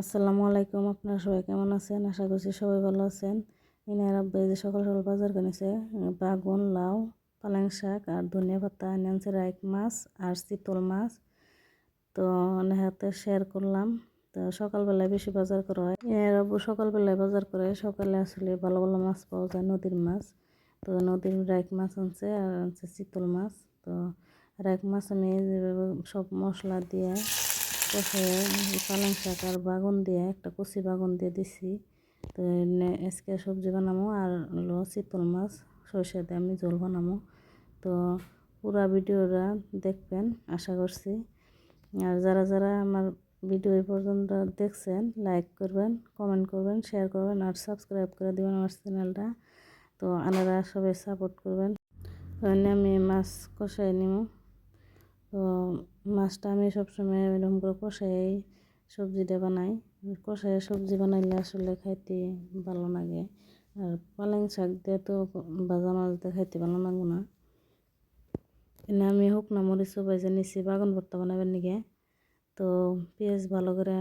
আসসালামু আলাইকুম। আপনারা সবাই কেমন আছেন? আশা করছি সবাই ভালো আছেন। ইনার আব্বা এই যে সকাল সকাল বাজার কিনেছে বাগুন, লাউ, পালং শাক আর ধনিয়া পাতা, আনছে রাইক মাছ আর চিতল মাছ। তো নেহাতে শেয়ার করলাম। তো সকালবেলায় বেশি বাজার করা হয়। ইনার আব্বু সকালবেলায় বাজার করে। সকালে আসলে ভালো ভালো মাছ পাওয়া যায়, নদীর মাছ। তো নদীর রাইক মাছ আনছে আর আনছে চিতল মাছ। তো রাইক মাছ আমি সব মশলা দিয়ে কষায় পালং শাক আর বাগুন দিয়ে একটা কচি বাগুন দিয়ে দিছি। তো আজকে সবজি বানাবো আর হলো চিতল মাছ সরষে দিয়ে আমি ঝোল বানাবো। তো পুরা ভিডিওটা দেখবেন আশা করছি। আর যারা যারা আমার ভিডিও এই পর্যন্ত দেখছেন লাইক করবেন, কমেন্ট করবেন, শেয়ার করবেন আর সাবস্ক্রাইব করে দেবেন আমার চ্যানেলটা। তো আপনারা সবাই সাপোর্ট করবেন। তো আমি মাছ কষাই নিব। তো মাছটা আমি সবসময় এরকম করে কষাই সবজিটা বানাই। কষাই সবজি বানাইলে আসলে খাইতে ভালো লাগে। আর পালং শাক দিয়ে তো ভাজা মাছ দিয়ে খাইতে ভালো লাগবে না। এনে আমি শুকনা মরিচও ভাজা নিছি বাগান ভর্তা বানাবার নিগে। তো পেঁয়াজ ভালো করে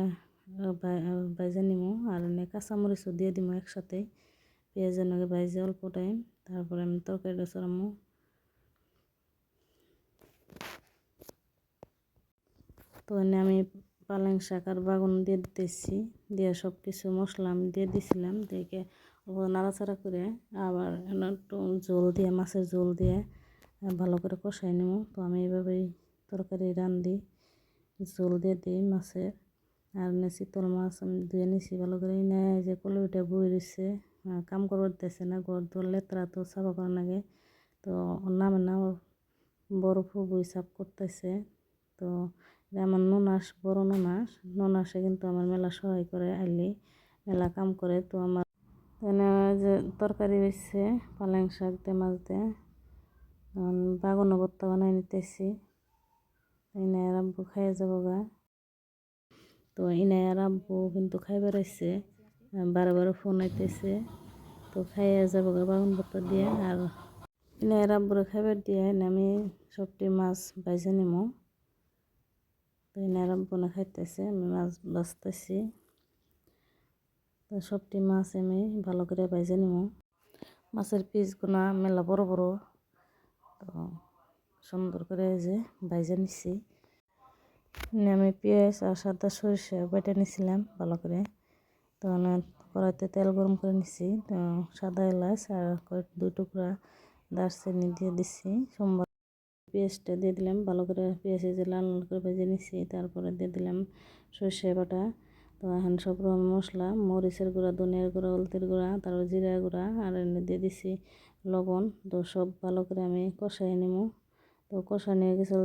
ভাজা নিব আর এনে কাঁচামরিচও দিয়ে দিব একসাথে। পেঁয়াজের নাগে ভাজে অল্প টাইম, তারপরে আমি তরকারিটা চড়ামো। তো এনে আমি পালং শাক আর বাগুন দিয়ে দিতেছি, দিয়ে সব কিছু মশলা আমি দিয়ে দিছিলাম। দেখে নাড়াচাড়া করে আবার একটু ঝোল দিয়ে, মাছের ঝোল দিয়ে ভালো করে কষাই নেব। তো আমি এইভাবেই তরকারি রান্ধি, ঝোল দিয়ে দিই মাছের। আর চিতল মাছ আমি ধুয়ে নিছি ভালো করে। নেয় যে কলইটা বই রয়েছে, কাম করবার দিতেছে না, ঘর দোর লেতরা তো সাফা করা লাগে। তো নামে না বরফ বই সাফ করতেছে। তো আমার ননাস, বড় ননাস, ননাসে কিন্তু আমার মেলা সহায় করে, আইলে মেলা কাম করে। তো আমার এনে যে তরকারি হয়েছে পালং শাক দিয়ে মাছ দিয়ে, বাগুন ভর্তা বানাই নিতেছি। এনে আর আব্বু খাইয়ে যাবো গা। তো এনে আর আব্বু কিন্তু খাইবার আসছে, বারে বারে ফোন আইতেছে। তো খাইয়ে যাবো গা বাগুন ভর্তা দিয়ে। আর এনে আর আব্বুরে খাইবার দিয়ে আমি সবটি মাছ ভাজে নিমো। তো এনার আব্বু না খাইতেছে, আমি মাছ ভাজতেছি। তো সবটি মাছ আমি ভালো করে ভাজে নিব। মাছের পিসগুলো মেলা বড় বড়। তো সুন্দর করে যে ভাজে নিছি। আমি পেঁয়াজ আর সাদা সরিষা বেটে নিছিলাম ভালো করে। তো কড়াইতে তেল গরম করে নিছি। তো সাদা এলাচ আর দুই টুকরা দারচিনি দিয়ে দিছি। সোমবার পেঁয়াজটা দিয়ে দিলাম ভালো করে, পেঁয়াজে যে লাল লাল করে ভেজে নিছি। তারপরে দিয়ে দিলাম সর্ষে বাটা। তো এখন সব রকম মশলা, মরিচের গুঁড়া, ধনিয়ার গুঁড়া, হলদির গুঁড়া, তারপর জিরা গুঁড়া আর এনে দিয়ে দিছি লবণ। তো সব ভালো করে আমি কষাই নিব। তো কষা নিয়ে গেছে,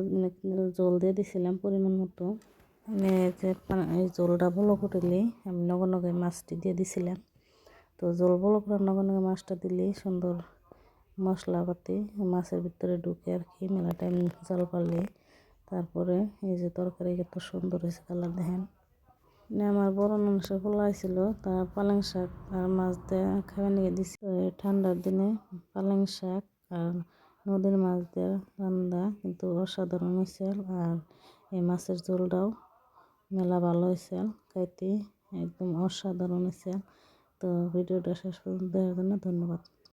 জল দিয়ে দিছিলাম পরিমাণ মতো। যে এই জলটা বলো করলে আমি নগে নগে মাছটি দিয়ে দিছিলাম। তো জল বলো করে নগে নগে মাছটা দিলে সুন্দর মশলাপাতি মাছের ভিতরে ঢুকে আর কি, মেলা টাইম জাল পারলে। তারপরে এই যে তরকারি কত সুন্দর হয়েছে, কালার দেখেন। আমার বড় মানুষের পোলা ছিল, তার পালং শাক আর মাছ দিয়ে খাওয়া নিয়ে দিছি। ঠান্ডার দিনে পালং শাক আর নদীর মাছ দিয়ে রান্না কিন্তু অসাধারণ হয়েছে। আর এই মাছের ঝোলটাও মেলা ভালো হয়েছে, খাইতে একদম অসাধারণ হয়েছে। তো ভিডিওটা শেষ পর্যন্ত দেখার জন্য ধন্যবাদ।